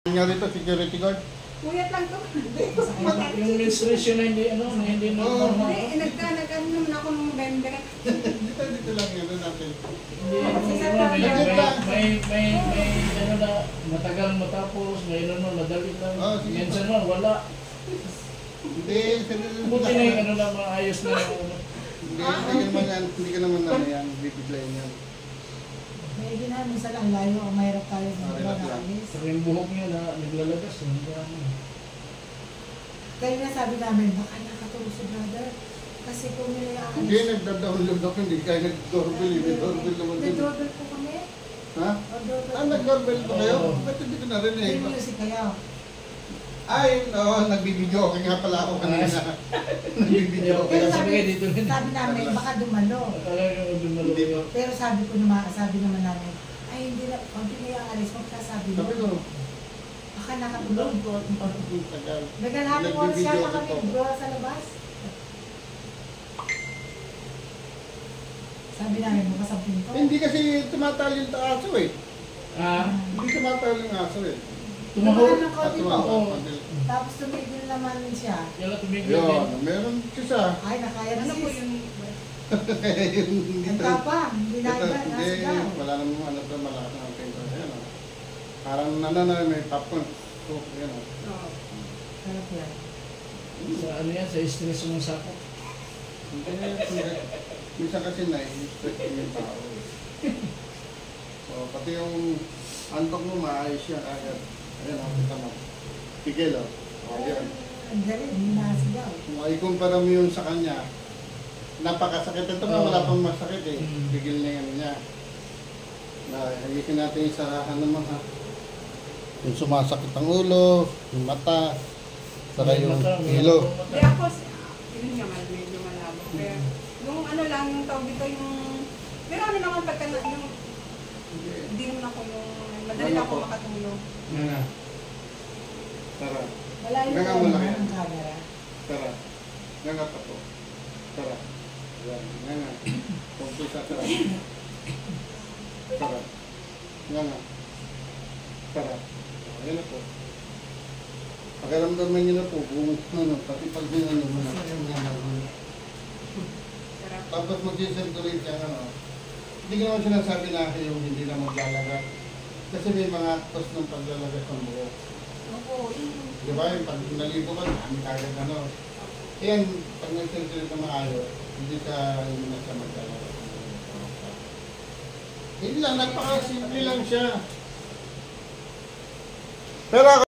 Nangyari ito, security guard. Puyat lang to. Yung menstruation na hindi, na hindi normal. Hindi, nagkano naman ako ng November. Dito lang yun natin. May matagal matapos, may madali lang. Minsan man, wala. Hindi, buti na yung maayos na yung hindi ka naman yan, bibiglayin yan. May ginamit sa lang layo, mahirap tayo ng alis. Pero yung buhok niya na naglalagas, hindi Kaya nga sabi namin, baka nakatulog si brother. Kasi kung nila yung alis. Hindi, nagda-download ako, hindi kaya nag-doorbell. Nag-doorbell naman din. Nag-doorbell po kami. Ha? Nag-doorbell pa kayo? Ba't hindi ko narinig? May music kayo. Ay, no, nagbibideo. Kaya nga pala ako kanina. Nagbibideo. Pero sabi namin, baka dumalo. Pero sabi naman namin, ay hindi na, pag pinayaalis, magkasabi mo. Sabi ko, baka nakatulog. tagal. Naglalapang oras yata kami, bro, sa labas. Sabi namin, bukas ang pinto. Hindi kasi tumatalo yung aso eh. Hindi tumatalo yung aso eh. Tumahol ng konti po. Tumatalo. Tapos tumigil naman siya. Yun, meron siya. Ay, nakaya na Ano po sis. yung... Ang tapang, hindi na iba, nasigaw. Wala namang ano ito, malakas ng pinto. Ayan o. Parang may popcorn. So, ayan o. Sarap yan. Sa ano yan, sa stress mo sakot. Minsan kasi na-stress yung tao. So, pati yung antok mo, maayos yan agad. Ayan o, kita mo. Tigil o. Ayan. Ang galing, hindi nasigaw. Kung ikumpara mo yun sa kanya, napakasakit. Ito nga wala pang masakit eh. Bigil na yan niya. Hagitin natin yung sarahan naman ha. Yung sumasakit ang ulo, yung mata, saka yung ilo. Hindi ako, yun nga, medyo malabo. Pero, yung ano lang, yung tawag dito, yung... Pero ano naman pagka yung... Hindi naman ako yung... Madali ako makatulog. Nga. Tara. Wala yung Nga mo lang yan. ang camera. Tara. Nga pa po. Tara. Yan. Nga. Kumpisa tara. Tara. Nga. Tara. Ayan na po. Pakiramdaman nyo na po, pati pag dinano mo na. Tapos mag-circulate siya, hindi ko naman sinasabi na yung hindi na maglalagat. Kasi may mga actos ng paglalagat ng buhok. Opo, Di ba yung pag naligo ka, kami kagad Ayan, pag nag-circulate na maayos, hindi na siya maglalagat. Hindi lang, napaka-simple lang siya. Pero